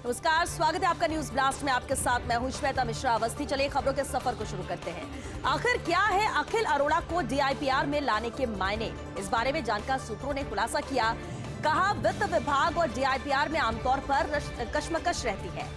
नमस्कार, स्वागत है आपका न्यूज ब्लास्ट में। आपके साथ मैं हूं श्वेता मिश्रा अवस्थी। चलिए खबरों के सफर को शुरू करते हैं। आखिर क्या है अखिल अरोड़ा को डीआईपीआर में लाने के मायने? इस बारे में जानकार सूत्रों ने खुलासा किया। कहा, वित्त विभाग और डीआईपीआर में आमतौर पर कशमकश रहती है।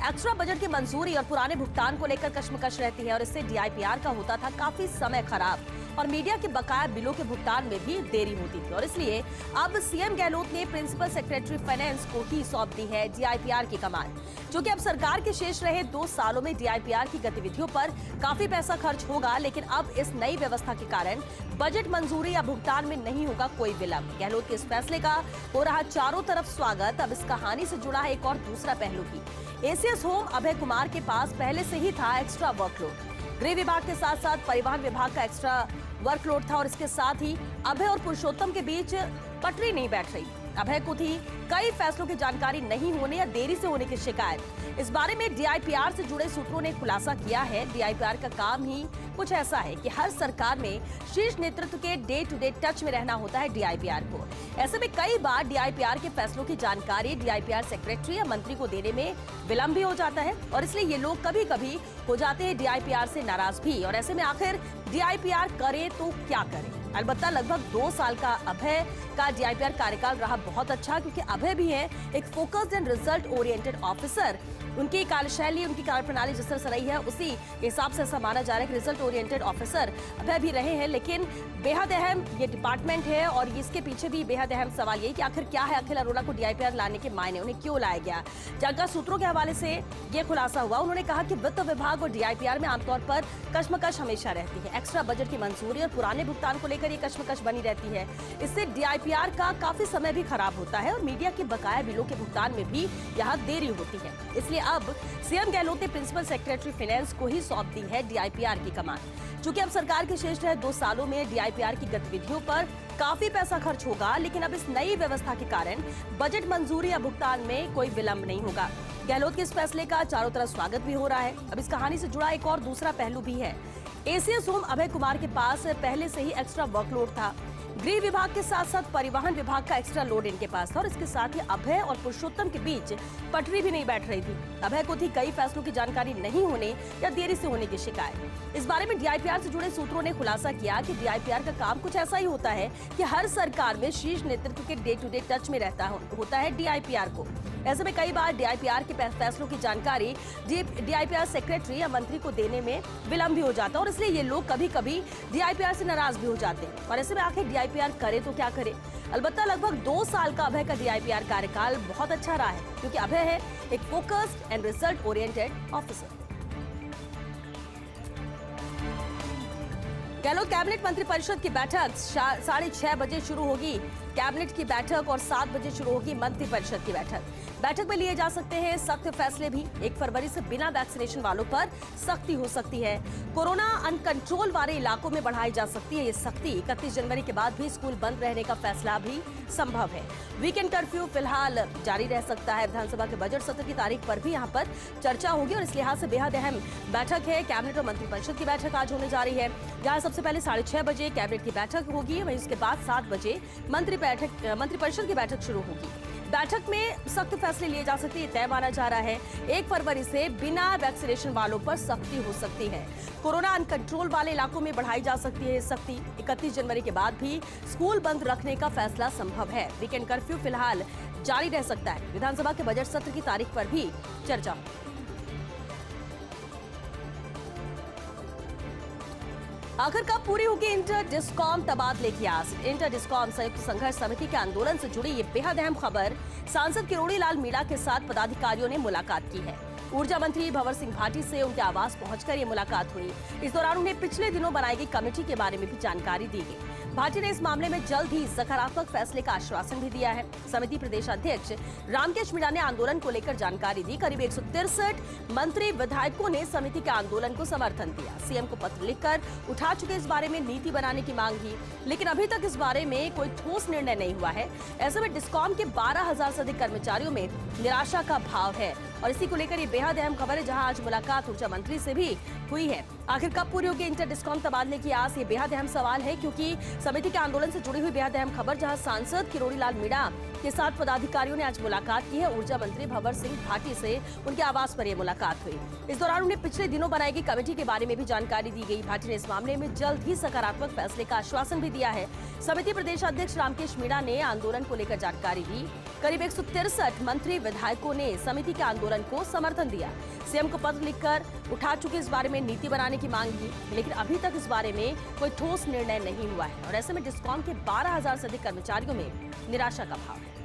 एक्स्ट्रा बजट की मंजूरी और पुराने भुगतान को लेकर कशमकश रहती है और इससे डीआईपीआर का होता था काफी समय खराब और मीडिया के बकाया बिलों के भुगतान में भी देरी होती थी। और इसलिए अब सीएम गहलोत ने प्रिंसिपल सेक्रेटरी फाइनेंस को ही सौंप दी है डीआईपीआर की कमान। क्योंकि अब सरकार के शेष रहे 2 सालों में डीआईपीआर की गतिविधियों पर काफी पैसा खर्च होगा, लेकिन अब इस नई व्यवस्था के कारण बजट मंजूरी या भुगतान में नहीं होगा कोई विलंब। गहलोत के इस फैसले का हो रहा चारों तरफ स्वागत। अब इस कहानी से जुड़ा है एक और दूसरा पहलू भी। एसीएस होम अभय कुमार के पास पहले से ही था एक्स्ट्रा वर्कलोड। गृह विभाग के साथ साथ परिवहन विभाग का एक्स्ट्रा वर्कलोड था और इसके साथ ही अभय और पुरुषोत्तम के बीच पटरी नहीं बैठ रही। अभय को थी कई फैसलों की जानकारी नहीं होने या देरी से होने की शिकायत। इस बारे में डीआईपीआर से जुड़े सूत्रों ने खुलासा किया है। डीआईपीआर का काम ही कुछ ऐसा है कि हर सरकार में शीर्ष नेतृत्व के डे टू डे टच में रहना होता है डीआईपीआर को। ऐसे में कई बार डीआईपीआर के फैसलों की जानकारी डीआईपीआर सेक्रेटरी या मंत्री को देने में विलंब भी हो जाता है और इसलिए ये लोग कभी कभी हो जाते हैं डीआईपीआर से नाराज भी। और ऐसे में आखिर डीआईपीआर करे तो क्या करे? अलबत्ता लगभग 2 साल का अभय का डीआईपीआर कार्यकाल रहा बहुत अच्छा, क्योंकि अभय भी है एक focused and result oriented officer. उनकी कार्यशैली, उनकी कार्यप्रणाली जिस तरह से रही है उसी हिसाब से ऐसा माना जा रहा है कि रिजल्ट ओरिएंटेड ऑफिसर अभय भी रहे हैं। लेकिन बेहद अहम ये डिपार्टमेंट है और इसके पीछे भी बेहद अहम सवाल ये कि आखिर क्या है अखिल अरोड़ा को डीआईपीआर लाने के मायने, उन्हें क्यों लाया गया? जानकार सूत्रों के हवाले से ये खुलासा हुआ। उन्होंने कहा कि वित्त विभाग और डीआईपीआर में आमतौर पर कशमकश हमेशा रहती है। एक्स्ट्रा बजट की मंजूरी और पुराने भुगतान को लेकर ये कशमकश बनी रहती है। इससे डीआईपीआर का काफी समय भी खराब होता है और मीडिया के बकाया बिलों के भुगतान में भी यहाँ देरी होती है। इसलिए अब सीएम गहलोत ने प्रिंसिपल सेक्रेटरी फाइनेंस को ही सौंप दी है डीआईपीआर की कमान। चूंकि अब सरकार के शेष रहे 2 सालों में डीआईपीआर की गतिविधियों पर काफी पैसा खर्च होगा, लेकिन अब इस नई व्यवस्था के कारण बजट मंजूरी या भुगतान में कोई विलंब नहीं होगा। गहलोत के इस फैसले का चारों तरफ स्वागत भी हो रहा है। अब इस कहानी से जुड़ा एक और दूसरा पहलू भी है। एसीएस होम अभय कुमार के पास पहले से ही एक्स्ट्रा वर्कलोड था। गृह विभाग के साथ साथ परिवहन विभाग का एक्स्ट्रा लोड इनके पास था और इसके साथ ही अभय और पुरुषोत्तम के बीच पटरी भी नहीं बैठ रही थी। अभय को थी कई फैसलों की जानकारी नहीं होने या देरी से होने की शिकायत। इस बारे में डीआईपीआर से जुड़े सूत्रों ने खुलासा किया कि डीआईपीआर का काम कुछ ऐसा ही होता है कि हर सरकार में शीर्ष नेतृत्व के डे टू डे टच में रहता होता है डीआईपीआर को। ऐसे में कई बार डीआईपीआर के फैसलों की जानकारी डीआईपीआर सेक्रेटरी या मंत्री को देने में विलंब भी हो जाता है और इसलिए ये लोग कभी कभी डीआईपीआर से नाराज भी हो जाते हैं। और ऐसे में आखिर डीआईपीआर करे तो क्या करे? अलबत्ता लगभग 2 साल का अभय का डीआईपीआर कार्यकाल बहुत अच्छा रहा है, क्योंकि अभय है एक focused and result oriented officer. Gehlot cabinet मंत्रिपरिषद की बैठक 6:30 बजे शुरू होगी। कैबिनेट की बैठक और 7 बजे शुरू होगी मंत्रिपरिषद की बैठक। बैठक में लिए जा सकते हैं सख्त फैसले भी। 1 फरवरी से बिना वैक्सीनेशन वालों पर सख्ती हो सकती है। कोरोना अनकंट्रोल वाले इलाकों में बढ़ाई जा सकती है ये सख्ती। 31 जनवरी के बाद भी स्कूल बंद रहने का फैसला भी संभव है। वीकेंड कर्फ्यू फिलहाल जारी रह सकता है। विधानसभा के बजट सत्र की तारीख पर भी यहाँ पर चर्चा होगी और इस लिहाज से बेहद अहम बैठक है। कैबिनेट और मंत्रिपरिषद की बैठक आज होने जा रही है, जहाँ सबसे पहले 6:30 बजे कैबिनेट की बैठक होगी, वहीं उसके बाद 7 बजे मंत्रिपरिषद की बैठक शुरू होगी। बैठक में सख्त फैसले लिए जा सकते हैं, तय माना जा रहा है। 1 फरवरी से बिना वैक्सीनेशन वालों पर सख्ती हो सकती है। कोरोना अनकंट्रोल वाले इलाकों में बढ़ाई जा सकती है सख्ती। 31 जनवरी के बाद भी स्कूल बंद रखने का फैसला संभव है। वीकेंड कर्फ्यू फिलहाल जारी रह सकता है। विधानसभा के बजट सत्र की तारीख पर भी चर्चा। आखिर कब पूरी होगी इंटर डिस्कॉम तबादले की आस? इंटर डिस्कॉम संयुक्त संघर्ष समिति के आंदोलन से जुड़ी ये बेहद अहम खबर। सांसद किरोड़ी लाल मीणा के साथ पदाधिकारियों ने मुलाकात की है। ऊर्जा मंत्री भंवर सिंह भाटी से उनके आवास पहुंचकर ये मुलाकात हुई। इस दौरान उन्हें पिछले दिनों बनाई गई कमेटी के बारे में भी जानकारी दी गई। भाटी ने इस मामले में जल्द ही सकारात्मक फैसले का आश्वासन भी दिया है। समिति प्रदेश अध्यक्ष रामकेश मीणा ने आंदोलन को लेकर जानकारी दी। करीब 163 मंत्री विधायकों ने समिति के आंदोलन को समर्थन दिया। सीएम को पत्र लिखकर उठा चुके इस बारे में नीति बनाने की मांग की, लेकिन अभी तक इस बारे में कोई ठोस निर्णय नहीं हुआ है। ऐसे में डिस्कॉम के 12,000 से अधिक कर्मचारियों में निराशा का भाव है और इसी को लेकर ये बेहद अहम खबर है, जहां आज मुलाकात ऊर्जा मंत्री से भी हुई है। आखिर कब पूरी होगी इंटर डिस्कॉम तबादले की आस? ये बेहद अहम सवाल है, क्योंकि समिति के आंदोलन से जुड़ी हुई बेहद अहम खबर, जहां सांसद किरोड़ी लाल मीणा के साथ पदाधिकारियों ने आज मुलाकात की है। ऊर्जा मंत्री भंवर सिंह भाटी से उनके आवास पर यह मुलाकात हुई। इस दौरान उन्हें पिछले दिनों बनाई गई कमेटी के बारे में भी जानकारी दी गई। भाटी ने इस मामले में जल्द ही सकारात्मक फैसले का आश्वासन भी दिया है। समिति प्रदेश अध्यक्ष रामकेश मीणा ने आंदोलन को लेकर जानकारी दी। करीब 163 मंत्री विधायकों ने समिति के आंदोलन को समर्थन दिया। सीएम को पत्र लिखकर उठा चुके इस बारे में नीति बनाने की मांग की, लेकिन अभी तक इस बारे में कोई ठोस निर्णय नहीं हुआ है और ऐसे में डिस्कॉम के 12,000 से अधिक कर्मचारियों में निराशा का भाव है।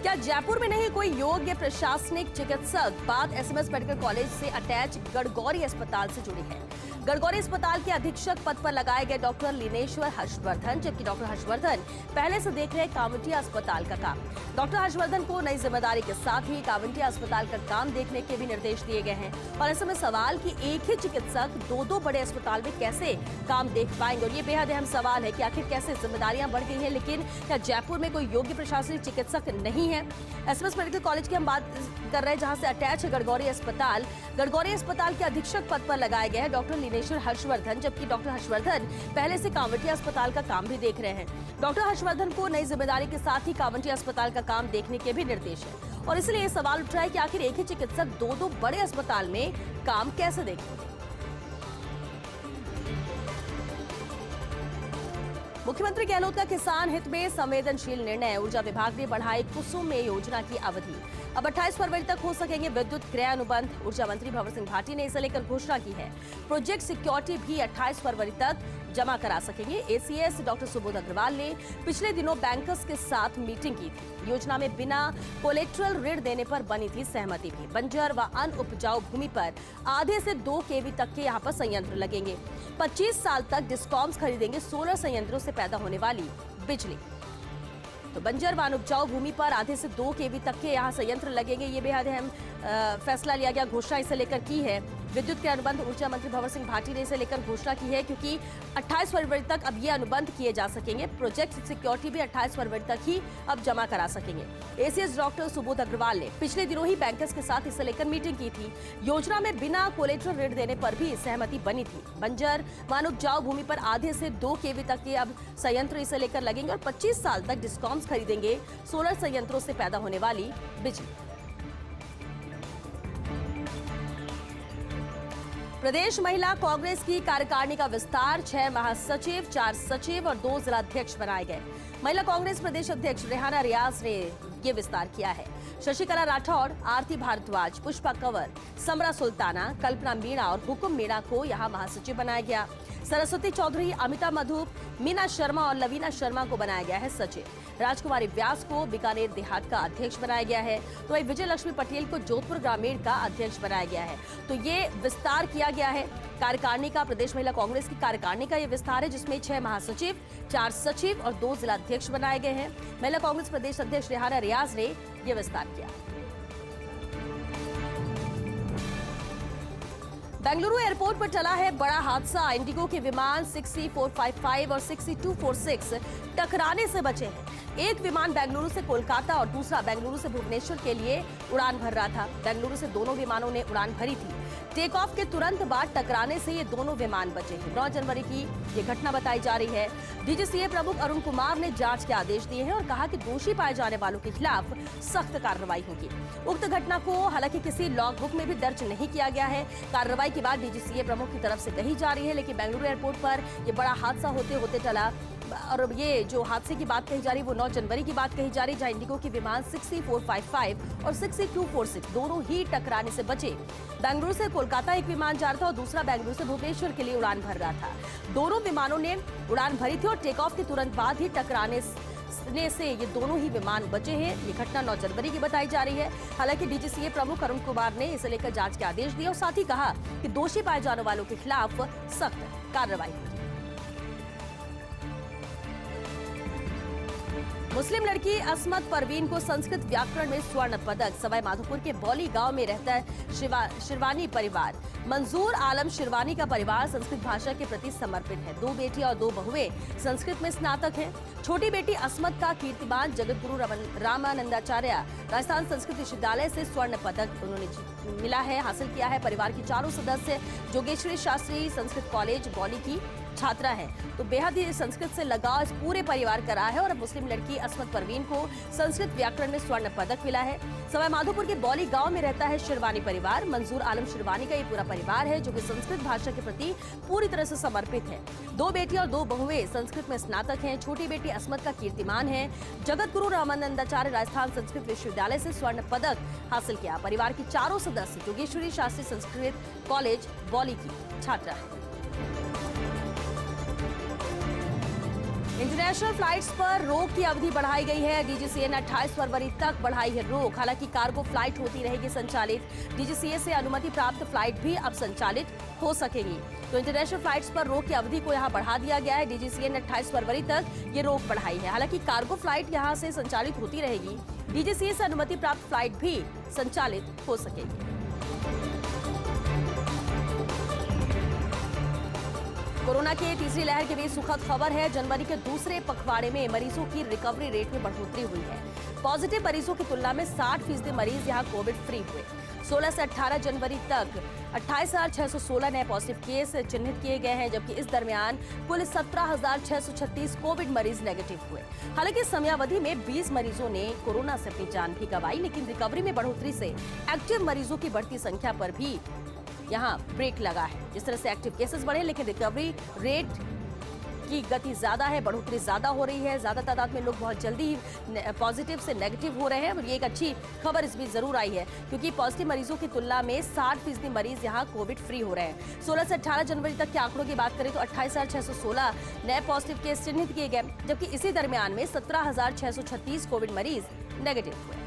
क्या जयपुर में नहीं कोई योग्य प्रशासनिक चिकित्सक? बात एसएमएस मेडिकल कॉलेज से अटैच गड़गौरी अस्पताल से जुड़ी है। गड़गौरी अस्पताल के अधीक्षक पद पर लगाए गए डॉक्टर लीनेश्वर हर्षवर्धन, जबकि डॉक्टर हर्षवर्धन पहले से देख रहे कावंटिया अस्पताल का काम। डॉक्टर हर्षवर्धन को नई जिम्मेदारी के साथ ही कावंटिया अस्पताल का काम देखने के भी निर्देश दिए गए हैं और ऐसे में सवाल कि एक ही चिकित्सक दो बड़े अस्पताल में कैसे काम देख पाएंगे, और ये बेहद अहम सवाल है कि आखिर कैसे जिम्मेदारियां बढ़ गई हैं, लेकिन क्या जयपुर में कोई योग्य प्रशासनिक चिकित्सक नहीं है? एसएमएस मेडिकल कॉलेज की हम बात कर रहे हैं, जहां से अटैच है गड़गौरी अस्पताल। गड़गौरी अस्पताल के अधीक्षक पद पर लगाए गए हैं डॉक्टर लीनेश्वर हर्षवर्धन, जबकि डॉक्टर हर्षवर्धन पहले से कावंटिया अस्पताल का काम भी देख रहे हैं। डॉक्टर हर्षवर्धन को नई जिम्मेदारी के साथ ही कावंटिया अस्पताल का काम देखने के भी निर्देश है और इसलिए ये सवाल उठ रहा है कि आखिर एक ही चिकित्सक दो बड़े अस्पताल में काम कैसे देखेंगे। मुख्यमंत्री गहलोत का किसान हित में संवेदनशील निर्णय। ऊर्जा विभाग ने बढ़ाई कुसुम में योजना की अवधि। अब 28 फरवरी तक हो सकेंगे विद्युत क्रय अनुबंध। ऊर्जा मंत्री भंवर सिंह भाटी ने इसे लेकर घोषणा की है। प्रोजेक्ट सिक्योरिटी भी 28 फरवरी तक जमा करा सकेंगे। एसीएस डॉक्टर सुबोध अग्रवाल ने पिछले दिनों बैंकर्स के साथ मीटिंग की थी। योजना में बिना कोलेट्रल ऋण देने पर बनी थी सहमति भी। बंजर व अनउपजाऊ भूमि पर आधे से 2 केवी तक के यहाँ पर संयंत्र लगेंगे। 25 साल तक डिस्कॉम्स खरीदेंगे सोलर संयंत्रों से पैदा होने वाली बिजली। तो बंजर व अनउपजाऊ भूमि पर आधे से 2 केवी तक के यहाँ संयंत्र लगेंगे। ये बेहद अहम फैसला लिया गया, घोषणा इसे लेकर की है। विद्युत के अनुबंध ऊर्जा मंत्री भंवर सिंह भाटी ने इसे लेकर घोषणा की है, क्योंकि 28 फरवरी तक अब ये अनुबंध किए जा सकेंगे। प्रोजेक्ट सिक्योरिटी भी 28 फरवरी तक ही अब जमा करा सकेंगे। एसीएस डॉक्टर सुबोध अग्रवाल ने पिछले दिनों ही बैंकर्स के साथ इसे लेकर मीटिंग की थी। योजना में बिना कोलेट्रल ऋण देने पर भी सहमति बनी थी। बंजर व अनउपजाऊ भूमि पर आधे से 2 केवी तक के अब संयंत्र इसे लेकर लगेंगे और 25 साल तक डिस्कॉम्स खरीदेंगे सोलर संयंत्रों से पैदा होने वाली बिजली। प्रदेश महिला कांग्रेस की कार्यकारिणी का विस्तार। 6 महासचिव, 4 सचिव और 2 जिलाध्यक्ष बनाए गए। महिला कांग्रेस प्रदेश अध्यक्ष रेहाना रियाज ने ये विस्तार किया है। शशिकला राठौड़, आरती भारद्वाज, पुष्पा कंवर, समरा सुल्ताना, कल्पना मीणा और हुकुम मीणा को यहाँ महासचिव बनाया गया। सरस्वती चौधरी, अमिता मधुप, मीना शर्मा और लवीना शर्मा को बनाया गया है सचिव। राजकुमारी व्यास को बीकानेर देहात का अध्यक्ष बनाया गया है, तो वही विजय लक्ष्मी पटेल को जोधपुर ग्रामीण का अध्यक्ष बनाया गया है। तो ये विस्तार किया गया है कार्यकारिणी का। प्रदेश महिला कांग्रेस की कार्यकारिणी का ये विस्तार है, जिसमें 6 महासचिव, 4 सचिव और 2 जिलाध्यक्ष बनाए गए हैं। महिला कांग्रेस प्रदेश अध्यक्ष रेहाना रियाज ने यह विस्तार किया। बेंगलुरु एयरपोर्ट पर टला है बड़ा हादसा। इंडिगो के विमान 6C455 और 6C246 टकराने से बचे हैं। एक विमान बेंगलुरु से कोलकाता और दूसरा बेंगलुरु से भुवनेश्वर के लिए उड़ान भर रहा था। बेंगलुरु से दोनों विमानों ने उड़ान भरी थी। टेक ऑफ के तुरंत बाद टकराने से ये दोनों विमान बचे हैं। 9 जनवरी की ये घटना बताई जा रही है। डीजीसीए प्रमुख अरुण कुमार ने जांच के आदेश दिए हैं और कहा कि दोषी पाए जाने वालों के खिलाफ सख्त कार्रवाई होगी। उक्त घटना को हालांकि किसी लॉग बुक में भी दर्ज नहीं किया गया है। कार्रवाई की बात डीजीसीए प्रमुख की तरफ से कही जा रही है, लेकिन बेंगलुरु एयरपोर्ट पर ये बड़ा हादसा होते होते टला। और ये जो हादसे की बात कही जा रही है वो 9 जनवरी की बात कही जा रही है, जहां इंडिगो के विमान 6C455 और 6C246 दोनों ही टकराने से बचे। बेंगलुरु से कोलकाता एक विमान जा रहा था और दूसरा बेंगलुरु से भुवनेश्वर के लिए उड़ान भर रहा था। दोनों विमानों ने उड़ान भरी थी और टेक ऑफ के तुरंत बाद ही टकराने से ये दोनों ही विमान बचे हैं। ये घटना 9 जनवरी की बताई जा रही है। हालांकि डीजीसीए प्रमुख अरुण कुमार ने इसे लेकर जांच के आदेश दिए और साथ ही कहा कि दोषी पाए जाने वालों के खिलाफ सख्त कार्रवाई होगी। मुस्लिम लड़की असमत परवीन को संस्कृत व्याकरण में स्वर्ण पदक। सवाई माधोपुर के बौली गांव में रहता है शिरवानी परिवार। मंजूर आलम शिरवानी का परिवार संस्कृत भाषा के प्रति समर्पित है। 2 बेटियां और 2 बहुएं संस्कृत में स्नातक हैं। छोटी बेटी असमत का कीर्तिमान जगत गुरु रामानंदाचार्य राजस्थान संस्कृत विश्वविद्यालय से स्वर्ण पदक उन्होंने मिला है, हासिल किया है। परिवार की चारों सदस्य जोगेश्वरी शास्त्री संस्कृत कॉलेज बौली की छात्रा है, तो बेहद ही संस्कृत से लगाव इस पूरे परिवार का रहा है और अब मुस्लिम लड़की असमत परवीन को संस्कृत व्याकरण में स्वर्ण पदक मिला है। सवाई माधोपुर के बौली गांव में रहता है शिरवानी परिवार। मंजूर आलम शिरवानी का ये पूरा परिवार है जो कि संस्कृत भाषा के प्रति पूरी तरह से समर्पित है। 2 बेटी और 2 बहुएं संस्कृत में स्नातक हैं। छोटी बेटी असमत का कीर्तिमान है। जगत गुरु रामानंदाचार्य राजस्थान संस्कृत विश्वविद्यालय से स्वर्ण पदक हासिल किया। परिवार के चारों सदस्य जोगेश्वरी शास्त्री संस्कृत कॉलेज बौली की छात्रा है। इंटरनेशनल फ्लाइट्स पर रोक की अवधि बढ़ाई गई है। डीजीसीए ने 28 फरवरी तक बढ़ाई है रोक। हालांकि कार्गो फ्लाइट होती रहेगी संचालित। डीजीसीए से अनुमति प्राप्त फ्लाइट भी अब संचालित हो सकेगी। तो इंटरनेशनल फ्लाइट्स पर रोक की अवधि को यहां बढ़ा दिया गया है। डीजीसीए ने 28 फरवरी तक ये रोक बढ़ाई है। हालांकि कार्गो फ्लाइट यहां से संचालित होती रहेगी। डीजीसीए से अनुमति प्राप्त फ्लाइट भी संचालित हो सकेगी। कोरोना के तीसरी लहर के बीच सुखद खबर है। जनवरी के दूसरे पखवाड़े में मरीजों की रिकवरी रेट में बढ़ोतरी हुई है। पॉजिटिव मरीजों की तुलना में 60% मरीज यहां कोविड फ्री हुए। 16 से 18 जनवरी तक 28,616 नए पॉजिटिव केस चिन्हित किए गए हैं, जबकि इस दरमियान कुल 17,636 कोविड मरीज नेगेटिव हुए। हालांकि समयावधि में 20 मरीजों ने कोरोना से अपनी जान भी गंवाई, लेकिन रिकवरी में बढ़ोतरी से एक्टिव मरीजों की बढ़ती संख्या पर भी यहाँ ब्रेक लगा है। जिस तरह से एक्टिव केसेस बढ़े, लेकिन रिकवरी रेट की गति ज्यादा है, बढ़ोतरी ज्यादा हो रही है। ज्यादा तादाद में लोग बहुत जल्दी ही पॉजिटिव से नेगेटिव हो रहे हैं। और ये एक अच्छी खबर इस बीच जरूर आई है, क्योंकि पॉजिटिव मरीजों की तुलना में 60% मरीज यहाँ कोविड फ्री हो रहे हैं। 16 से 18 जनवरी तक के आंकड़ों की बात करें तो 28,616 नए पॉजिटिव केस चिन्हित किए गए, जबकि इसी दरमियान में 17,636 कोविड मरीज नेगेटिव हुए।